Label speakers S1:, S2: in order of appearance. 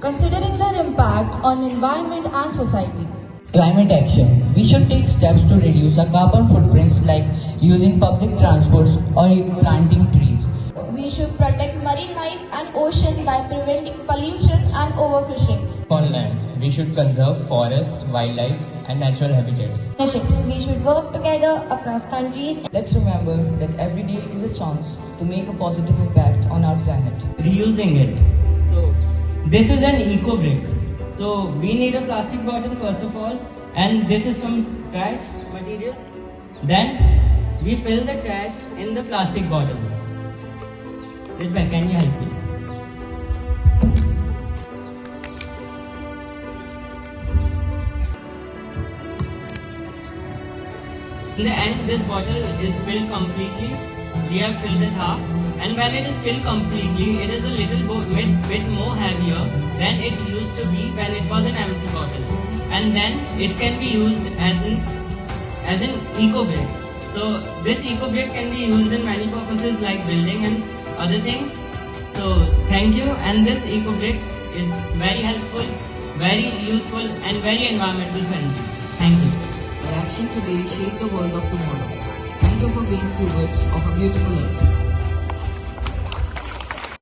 S1: considering their impact on environment and society.
S2: Climate action. We should take steps to reduce our carbon footprints like using public transports or planting trees.
S3: We should protect marine life and ocean by preventing pollution and overfishing.
S4: On land, we should conserve forests, wildlife, and natural habitats.
S3: We should work together across countries.
S2: Let's remember that every day is a chance to make a positive impact on our planet.
S5: Reusing it. So this is an eco brick. So we need a plastic bottle first of all, and this is some trash material. Then we fill the trash in the plastic bottle. Risbeh, can you help me? In the end, this bottle is filled completely. We have filled it half, and when it is filled completely, it is a little bit more heavier than it used to be when it was an empty bottle. And then it can be used as an eco brick. So this eco brick can be used in many purposes like building and other things. So thank you, and this eco brick is very helpful, very useful, and very environmental friendly. Thank you.
S2: Our action today shape the world of tomorrow. Thank you for being stewards of a beautiful earth.